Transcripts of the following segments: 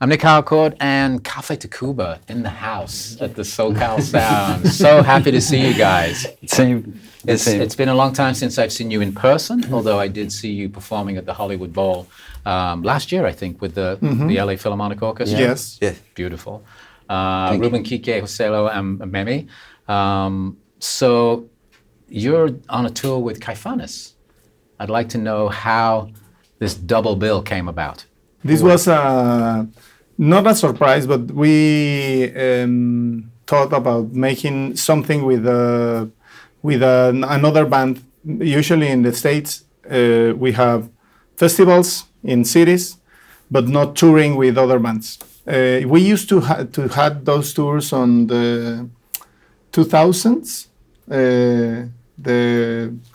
I'm Nic Harcourt and Café Tacvba in the house at the SoCal Sound. So happy to see you guys. Same. It's been a long time since I've seen you in person, although I did see you performing at the Hollywood Bowl last year, I think, with the LA Philharmonic Orchestra. Yes. Beautiful. Ruben Kike, Joselo, and Memi. So you're on a tour with Caifanes. I'd like to know how this double bill came about. This was not a surprise, but we thought about making something with another band. Usually in the States, we have festivals in cities, but not touring with other bands. We used to have those tours on the 2000s, the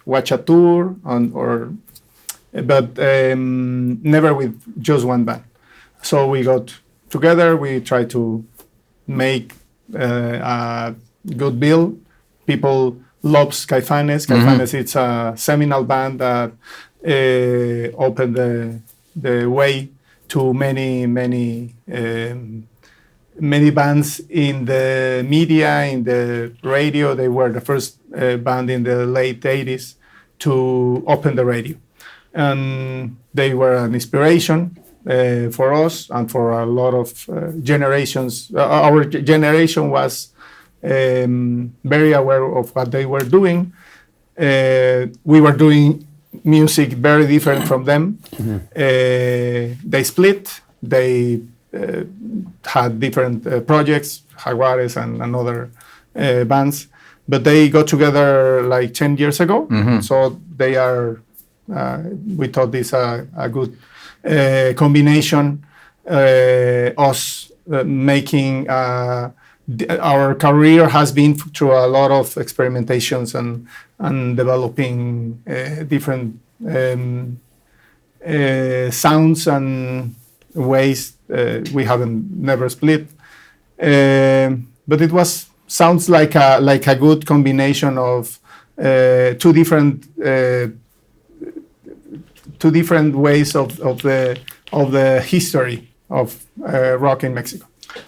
Watcha Tour, but never with just one band. So we got together, we tried to make a good bill. People loves Caifanes. Caifanes, it's a seminal band that opened the way to many bands in the media, in the radio. They were the first band in the late 80s to open the radio. And they were an inspiration for us and for a lot of generations. Our generation was very aware of what they were doing. We were doing music very different from them. They split. They had different projects, Jaguares and other bands, but they got together like 10 years ago. So they are, we thought this a good combination, us making, our career has been through a lot of experimentations and developing different sounds and ways. We haven't never split, but it sounds like a good combination of two different ways of the history of rock in Mexico.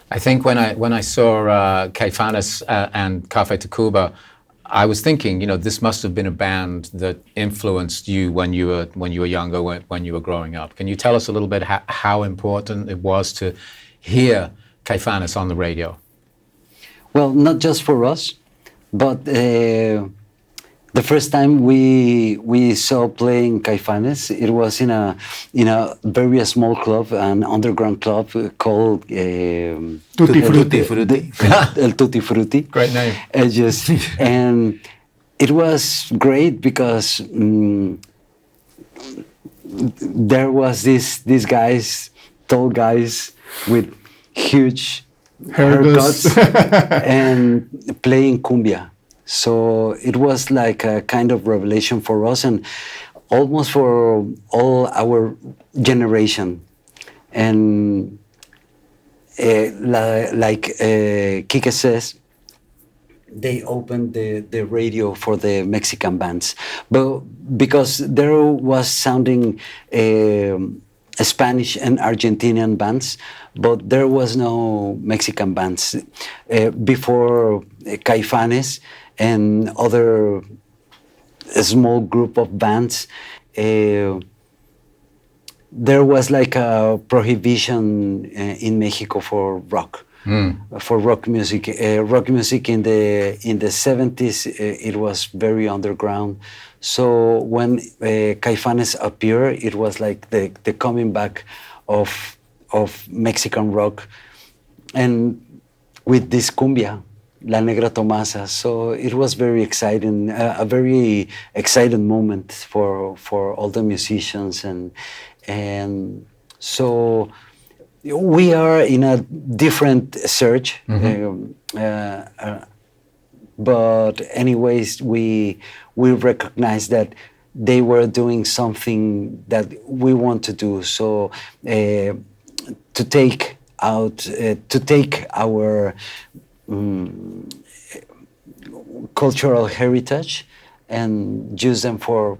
I think when I saw Caifanes and Café Tacvba, I was thinking, this must have been a band that influenced you when you were younger, when you were growing up. Can you tell us a little bit how important it was to hear Caifanes on the radio? Well, not just for us, but the first time we saw playing Caifanes, it was in a very small club, an underground club called Tutti Frutti. El Tutti Frutti. Great name. And it was great because there was these guys, tall guys with huge haircuts and playing cumbia. So it was like a kind of revelation for us and almost for all our generation. And like Kike says, they opened the radio for the Mexican bands, but because there was sounding Spanish and Argentinian bands, but there was no Mexican bands before Caifanes and other small group of bands. There was like a prohibition in Mexico for rock. For rock music. Rock music in the 70s, it was very underground. So when Caifanes appeared, it was like the coming back of Mexican rock, and with this cumbia, La Negra Tomasa. So it was very exciting, a very exciting moment for all the musicians, and so we are in a different search. But anyways, we recognize that they were doing something that we want to do. So to take our cultural heritage and use them for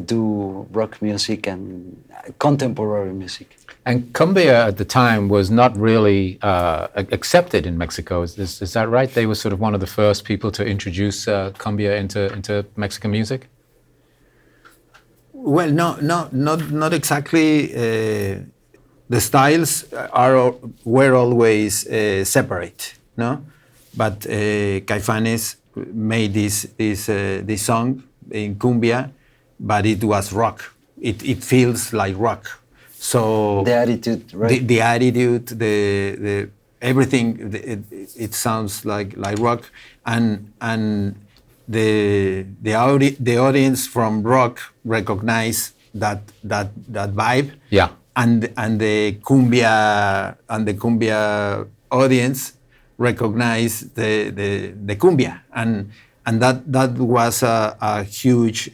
do rock music and contemporary music. And cumbia at the time was not really accepted in Mexico. Is that right? They were sort of one of the first people to introduce cumbia into Mexican music? Well, not exactly. The styles were always separate, no? But Caifanes made this song in cumbia, but it was rock. It feels like rock. So the attitude, right? The attitude, the everything. It sounds like rock, and the audience from rock recognize that vibe. Yeah. And the cumbia audience recognize the cumbia, and that was a huge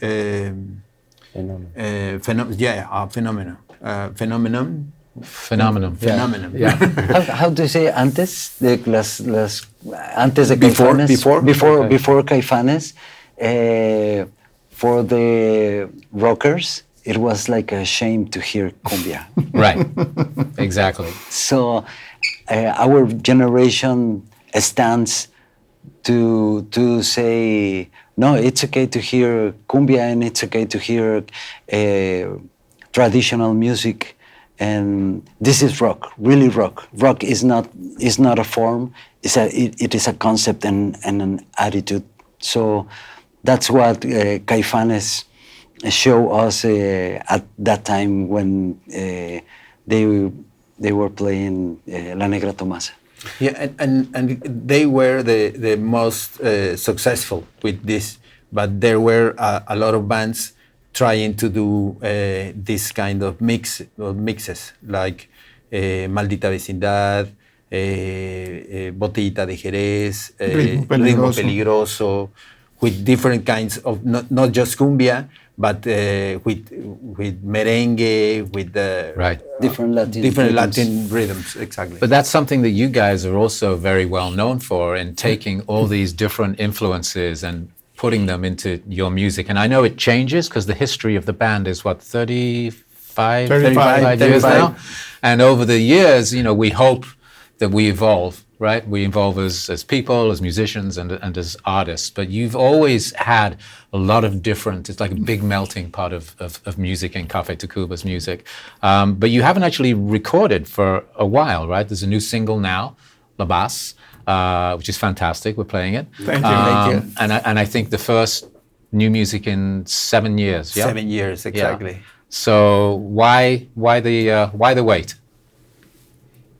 phenomenon. Phenomenon. Yeah. How do you say antes de antes de Caifanes? Before Caifanes, for the rockers, it was like a shame to hear cumbia. Right. Exactly. So our generation stands to say no, it's okay to hear cumbia and it's okay to hear traditional music, and this is rock, really rock. Rock is not a form; it is a concept and an attitude. So that's what Caifanes show us at that time when they were playing La Negra Tomasa. Yeah, and they were the most successful with this, but there were a lot of bands trying to do this kind of mixes, like Maldita Vecindad, Botellita de Jerez, Ritmo Peligroso, with different kinds of, not just cumbia, but with merengue, with different Latin rhythms, exactly. But that's something that you guys are also very well known for, in taking all these different influences and putting them into your music. And I know it changes because the history of the band is what, 35 years now? And over the years, we hope that we evolve, right? We evolve as people, as musicians, and as artists. But you've always had a lot of different, it's like a big melting pot of music in Café Tacvba's music. But you haven't actually recorded for a while, right? There's a new single now, La Bass, which is fantastic. We're playing it. Thank you. And I think the first new music in 7 years. Yeah? 7 years, exactly. Yeah. So why the wait?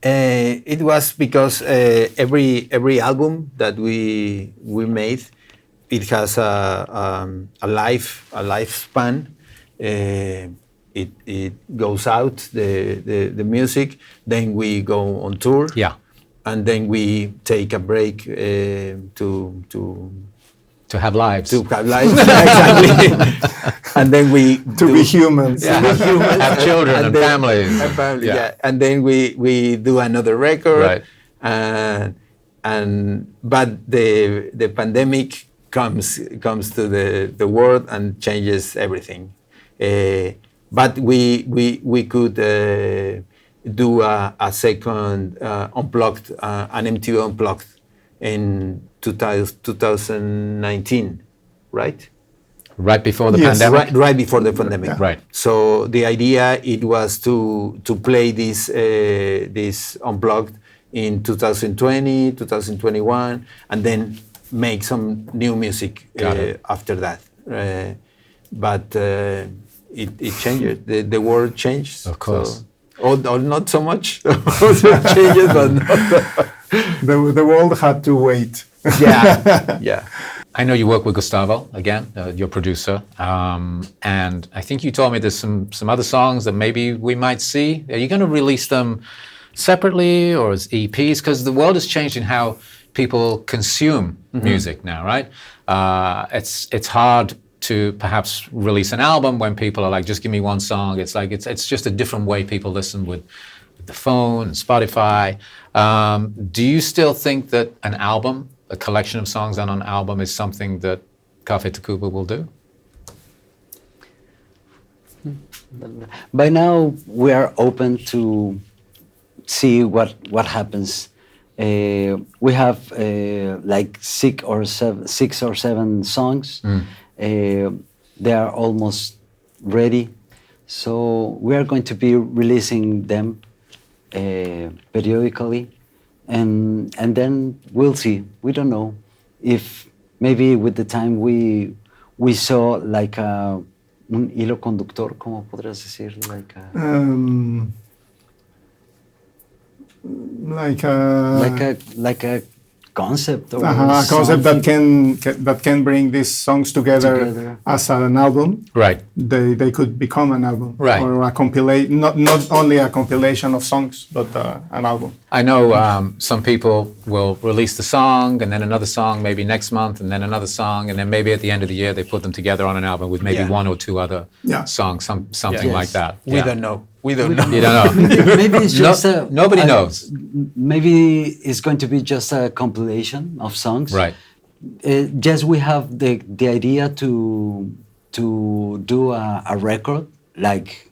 It was because every album that we made, it has a lifespan. It goes out the music, then we go on tour. Yeah. And then we take a break to have lives. Exactly. And then we be humans. Yeah. Have children and families. Yeah. And then we do another record. Right. But the pandemic comes to the world and changes everything. But we could do a second unplugged, an MTV unplugged in 2019, right? Right before the Yes. pandemic? Right before the pandemic. Yeah. Right. So the idea, it was to play this unplugged in 2020, 2021, and then make some new music after that. But it changed. The world changed. Of course. So, or not so much. Changes, but not. The world had to wait. Yeah. I know you work with Gustavo, again, your producer, and I think you told me there's some other songs that maybe we might see. Are you going to release them separately or as EPs? Because the world has changed in how people consume music now, right? It's hard to perhaps release an album when people are like, just give me one song. It's like it's just a different way people listen with the phone and Spotify. Do you still think that an album, a collection of songs on an album, is something that Café Tacvba will do? By now, we are open to see what happens. We have like 6 or 7 songs. They are almost ready, so we are going to be releasing them periodically, and then we'll see. We don't know if maybe with the time we saw like un hilo conductor, ¿cómo podrías decir? Like a concept or a concept that can bring these songs together as an album. Right. They could become an album, right, or a compilation, not only a compilation of songs, but an album. I know some people will release the song and then another song maybe next month and then another song and then maybe at the end of the year they put them together on an album with maybe 1 or 2 other songs, something like that. We don't know. We don't know. You don't know. Maybe it's just nobody knows. Maybe it's going to be just a compilation of songs. Right. Just we have the idea to do a record, like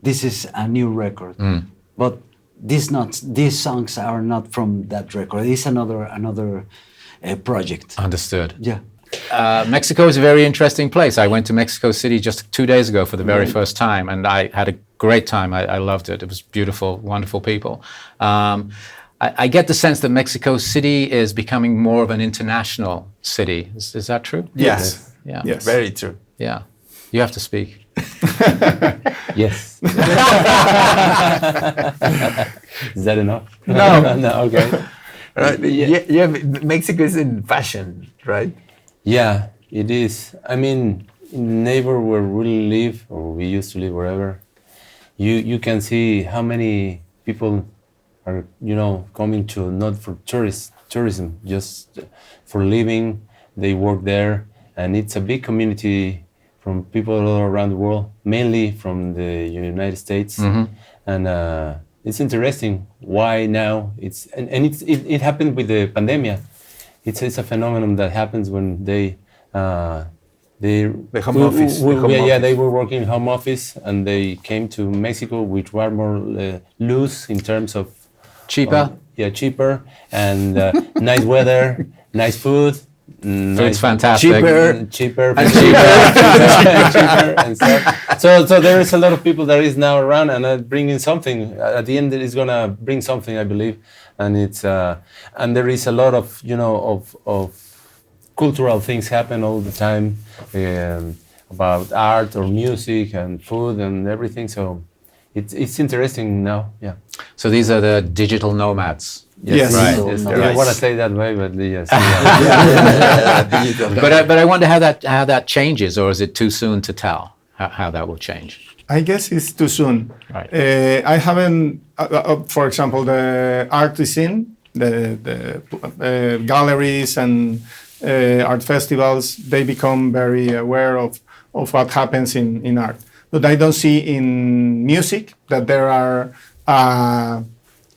this is a new record, but these songs are not from that record. It's another project. Understood. Yeah. Mexico is a very interesting place. I went to Mexico City just 2 days ago for the very first time, and I had a great time. I loved it. It was beautiful, wonderful people. I get the sense that Mexico City is becoming more of an international city. Is that true? Yes. Yeah. Yes. Very true. Yeah. You have to speak. Yes. Is that enough? No. No. Okay. Right. Yeah. Mexico is in fashion, right? Yeah, it is. I mean, in the neighbor where we live, or we used to live, wherever, you can see how many people are, coming to not for tourism, just for living. They work there, and it's a big community from people all around the world, mainly from the United States, and it's interesting why now it happened with the pandemic. It's a phenomenon that happens when the home office. They were working home office and they came to Mexico, which were more loose in terms of cheaper. Cheaper and nice weather, nice food. Food's fantastic. Cheaper and stuff. So there is a lot of people that is now around and bringing something. At the end, it is gonna bring something, I believe, and it's and there is a lot of of cultural things happen all the time about art or music and food and everything. So it's interesting now. Yeah. So these are the digital nomads. Yes. Right. Yes, I want to say that way, but yes. But I wonder how that changes, or is it too soon to tell how that will change? I guess it's too soon. Right. I haven't, for example, the art scene, the galleries and art festivals. They become very aware of what happens in art, but I don't see in music that there are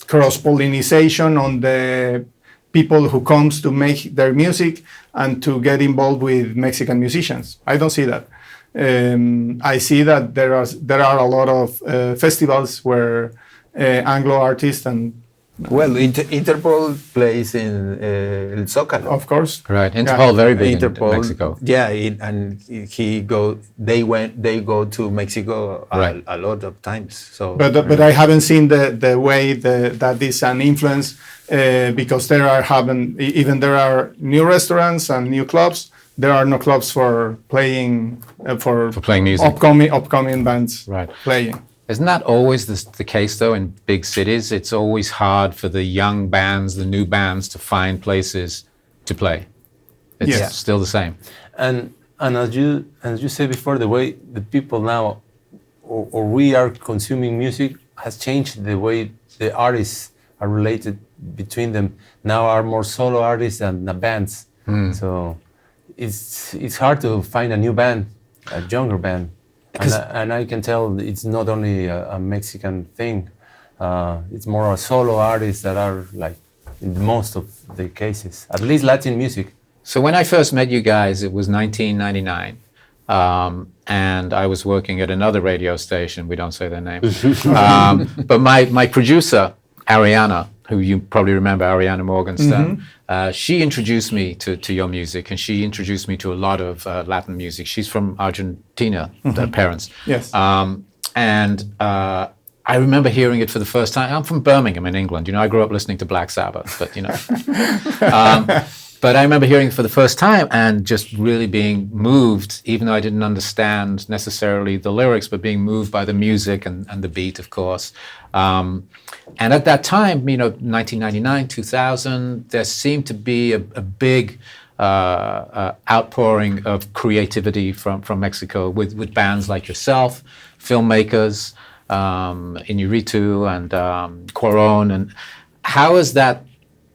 cross-pollination on the people who comes to make their music and to get involved with Mexican musicians. I don't see that. I see that there are a lot of festivals where Anglo artists and Interpol plays in El Zócalo. Of course. Right. Interpol very big Interpol, in Mexico. Yeah, they go to Mexico a lot of times. So, but I haven't seen the way that is an influence because there are new restaurants and new clubs. There are no clubs for playing for playing music. Upcoming bands playing. Isn't that always the case, though, in big cities? It's always hard for the young bands, the new bands, to find places to play. It's still the same. And as you said before, the way the people now, or we are consuming music, has changed the way the artists are related between them. Now are more solo artists than the bands. So it's hard to find a new band, a younger band. And I can tell it's not only a Mexican thing. It's more a solo artists that are like in most of the cases, at least Latin music. So when I first met you guys, it was 1999. and I was working at another radio station. We don't say their name. But my producer, Ariana, who you probably remember, Ariana Morgenstern, she introduced me to your music, and she introduced me to a lot of Latin music. She's from Argentina, their parents. Yes. And I remember hearing it for the first time. I'm from Birmingham in England. You know, I grew up listening to Black Sabbath, but you know. But I remember hearing it for the first time and just really being moved, even though I didn't understand necessarily the lyrics, but being moved by the music and the beat, of course. And at that time, you know, 1999, 2000, there seemed to be a big outpouring of creativity from Mexico with bands like yourself, filmmakers, Iñárritu and Cuarón. And how has that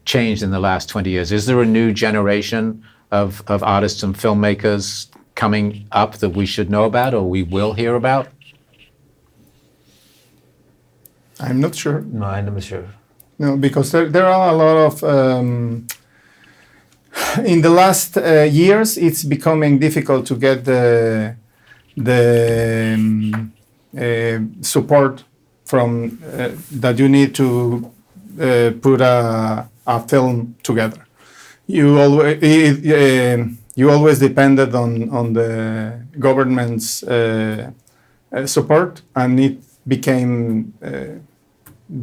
changed in the last 20 years? Is there a new generation of artists and filmmakers coming up that we should know about or we will hear about? I'm not sure. No, I'm not sure. No, because there are a lot of... in the last years, it's becoming difficult to get the support from that you need to put a film together. You always depended on the government's support, and it became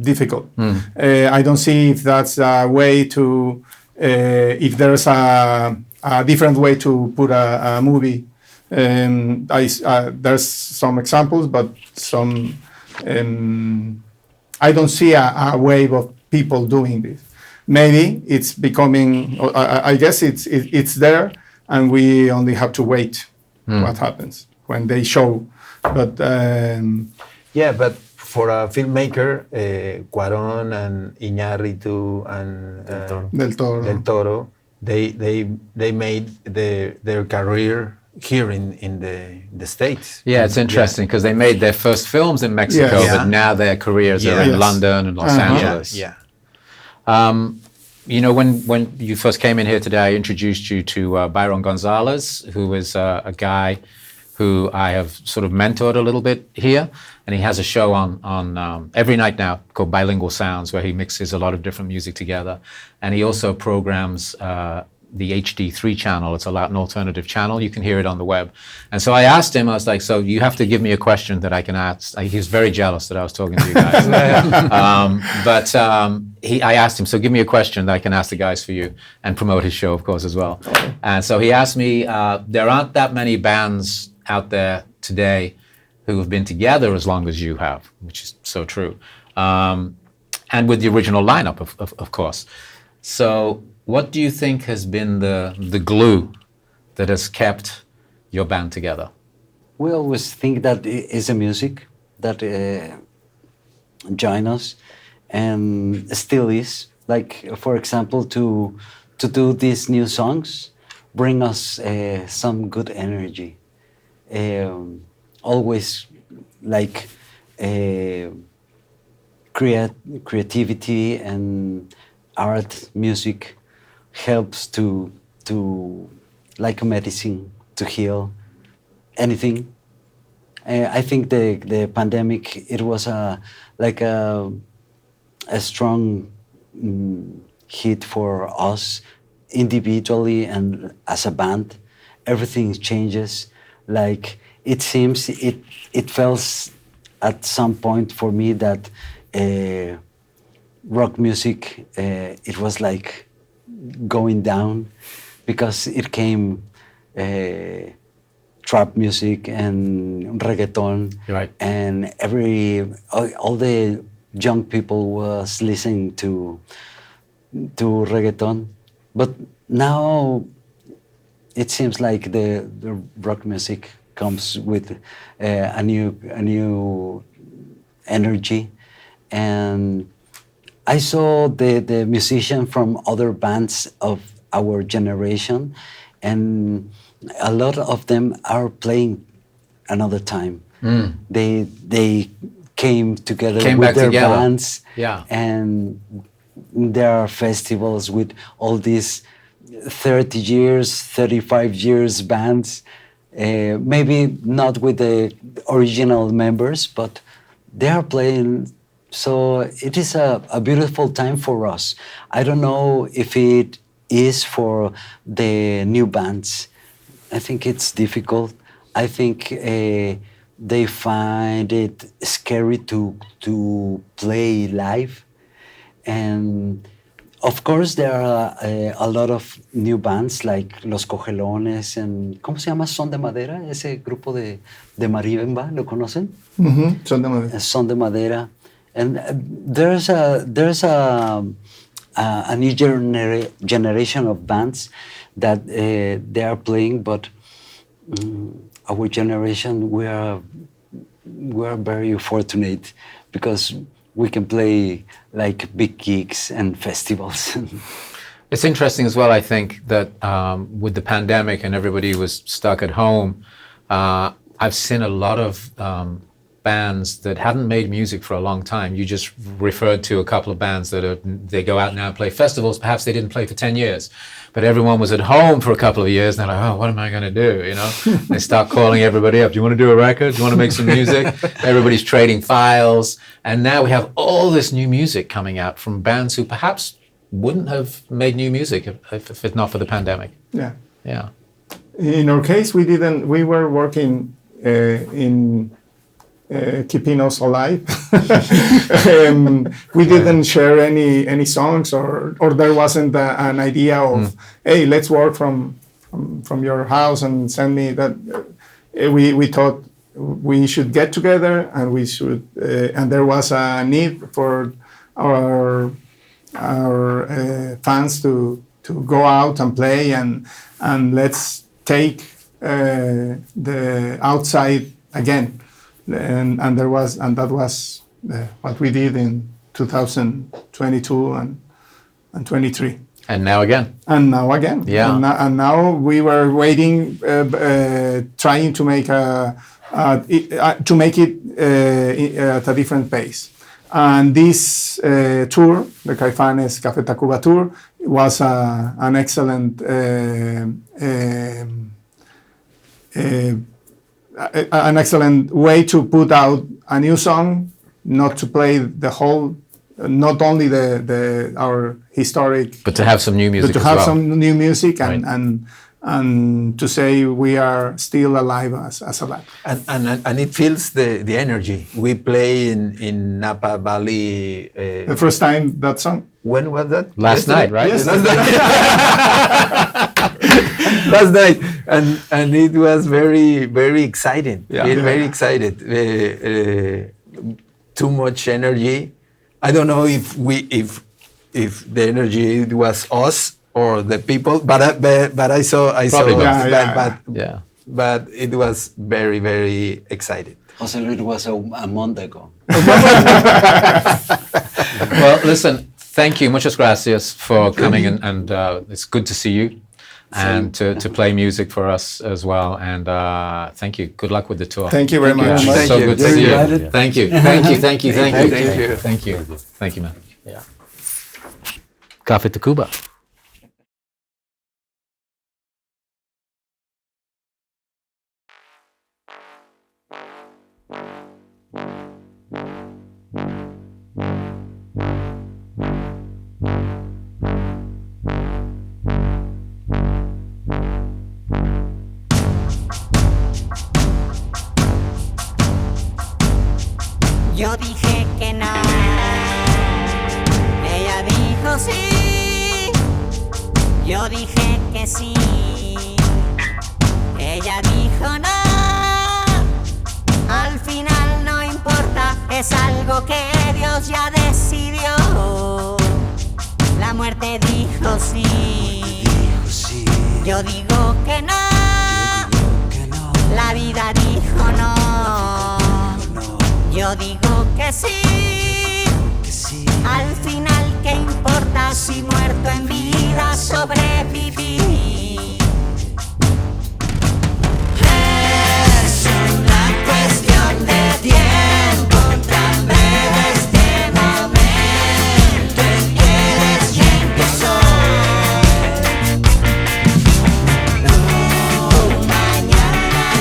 difficult. I don't see if that's a way to, if there's a different way to put a movie. There's some examples, but some I don't see a wave of people doing this. Maybe it's becoming. I guess it's there, and we only have to wait what happens when they show. But yeah, but for a filmmaker, Cuarón and Iñárritu and Del Toro, they made their career here in the States. Yeah, it's interesting because they made their first films in Mexico, Yes. but now their careers are in London and Los Angeles. Yeah. You know, when you first came in here today, I introduced you to Byron Gonzalez, who is a guy who I have sort of mentored a little bit here, and he has a show on every night now called Bilingual Sounds, where he mixes a lot of different music together, and he also programs the HD3 channel. It's a Latin alternative channel. You can hear it on the web. And so I asked him, I was like, so you have to give me a question that I can ask. He was very jealous that I was talking to you guys. I asked him, so give me a question that I can ask the guys for you and promote his show, of course, as well. Okay. And so he asked me, there aren't that many bands out there today who have been together as long as you have, which is so true. And with the original lineup, of course. So what do you think has been the glue that has kept your band together? We always think that it is the music that join us, and still is. Like, for example, to do these new songs, bring us some good energy. Always like creativity and art, music helps to like medicine to heal anything. I think the pandemic, it was a strong hit for us individually and as a band. Everything changes. Like, it seems it felt at some point for me that rock music, it was like going down, because it came trap music and reggaeton, right. And all the young people was listening to reggaeton, but now it seems like the rock music comes with a new energy. And I saw the musicians from other bands of our generation, and a lot of them are playing another time. They came together with their bands, and there are festivals with all these 30 years, 35 years bands, Maybe not with the original members, but they are playing. So it is a beautiful time for us. I don't know if it is for the new bands. I think it's difficult. I think they find it scary to play live. And of course, there are a lot of new bands like Los Cogelones and ¿cómo se llama? Son de Madera, ese grupo de marimba, ¿lo conocen? Son de Madera. Son de Madera. And there's a new generation of bands that they are playing, but our generation, we are very fortunate because we can play like big gigs and festivals. It's interesting as well, I think, that with the pandemic and everybody was stuck at home, I've seen a lot of bands that hadn't made music for a long time. You just referred to a couple of bands that they go out now and play festivals. Perhaps they didn't play for 10 years, but everyone was at home for a couple of years. And they're like, oh, what am I going to do? You know, they start calling everybody up. Do you want to do a record? Do you want to make some music? Everybody's trading files. And now we have all this new music coming out from bands who perhaps wouldn't have made new music if it's not for the pandemic. Yeah. Yeah. In our case, we were working in keeping us alive. We didn't share any songs, or there wasn't an idea of, hey, let's work from your house and send me that. We thought we should get together and we should, and there was a need for our fans to go out and play and let's take the outside again. And that was what we did in 2022 and 23. And now again. And now again. Yeah. And now we were waiting, trying to make it at a different pace. And this tour, the Caifanes Café Tacvba tour, was an excellent an excellent way to put out a new song, not to play the whole, not only our historic, But to have some new music but to as have well. some new music Right. and to say we are still alive as a band. And it feels the energy. We play in Napa Valley. The first time that song. When was that? Last night, right? Yes. Last night, and it was very, very exciting. Yeah. Very excited. Too much energy. I don't know if the energy was us or the people, but I saw Probably both. but it was very, very excited. Jose Luis was a month ago. Well, listen, thank you. Muchas gracias for coming, and it's good to see you and to play music for us as well. And thank you. Good luck with the tour. Thank you very much. Yeah, Thank so you. good to You're see you. invited. Thank you. Thank you. Thank you. Thank you. Thank you. Thank you. Thank you, man. Yeah. Café Tacvba. Yo dije que no, ella dijo sí, yo dije que sí, ella dijo no, al final no importa, es algo que Dios ya decidió, la muerte dijo sí, yo digo que no, la vida dijo no. Yo digo que sí, al final qué importa si muerto en vida sobreviví. Es una cuestión de tiempo, tan breve este momento en que eres quien que soy. Mañana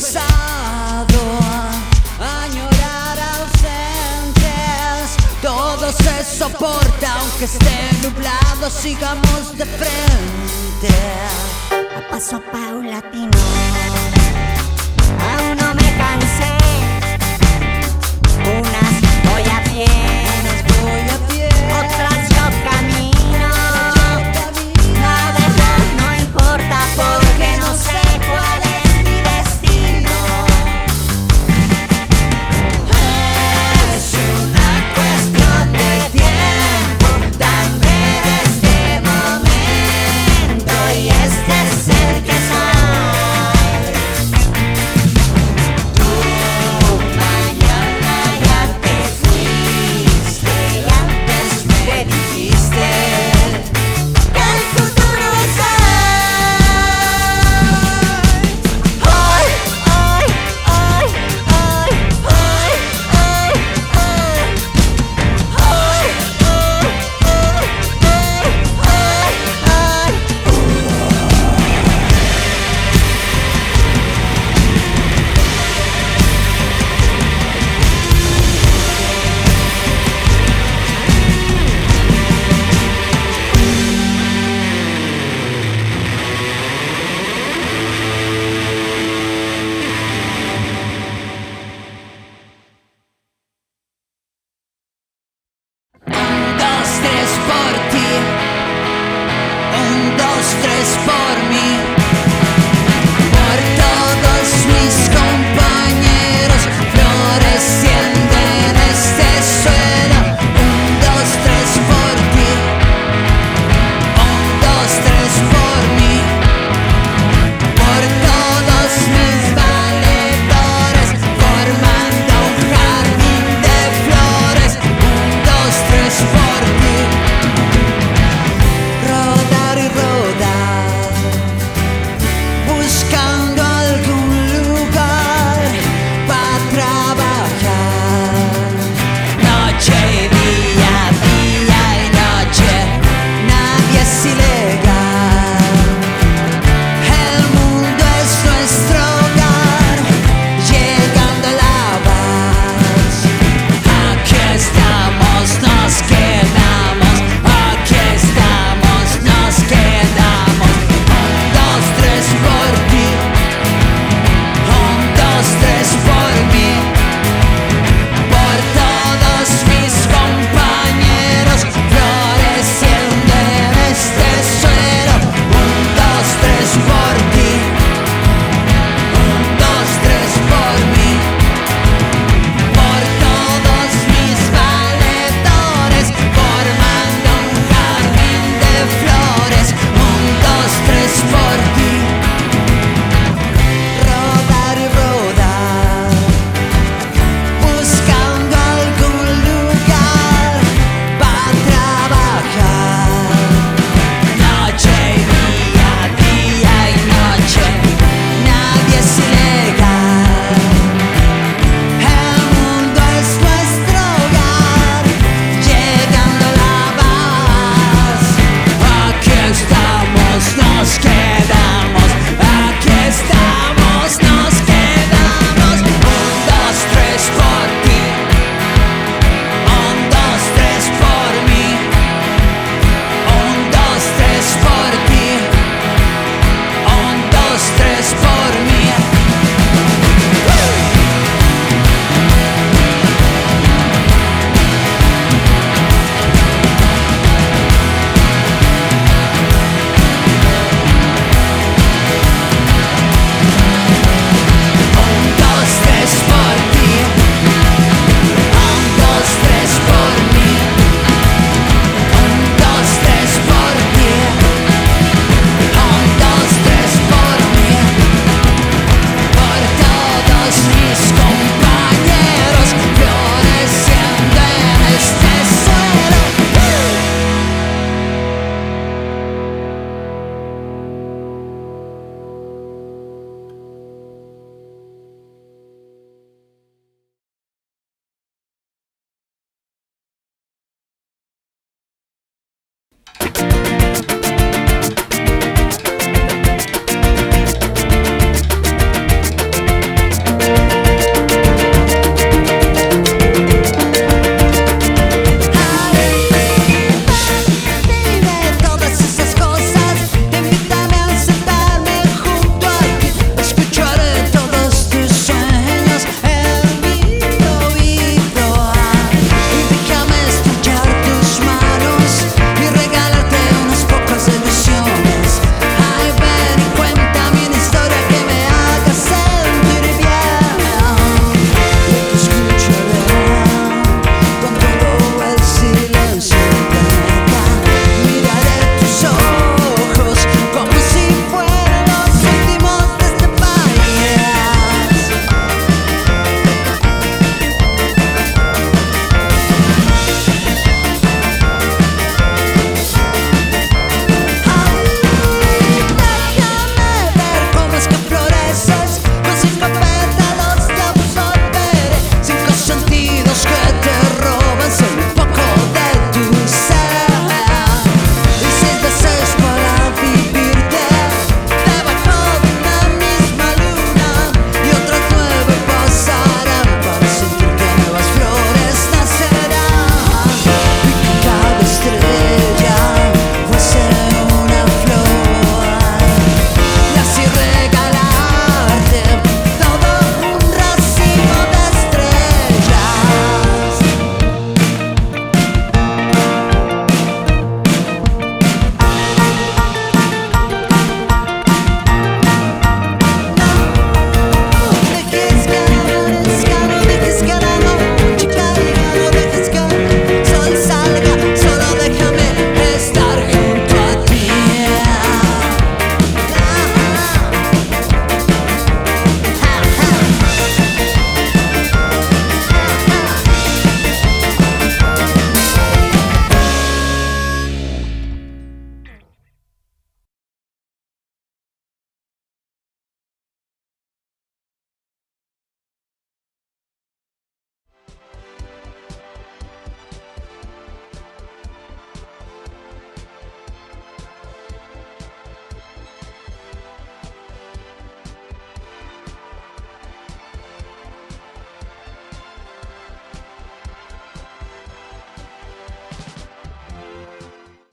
pesado añorar ausentes. Todo se soporta aunque esté nublado, sigamos de frente. A paso paulatino, aún no me cansé. Unas voy a pie, otras yo camino. Nada no importa porque no sé cuál es mi destino. Es una cuestión de tiempo, también este momento, y este es el que soy. Tú mañana ya te fuiste y antes me dijiste que el futuro es hoy. Hoy, hoy, hoy, hoy, hoy, hoy, hoy, Un, dos, tres por ti. Un, dos, tres por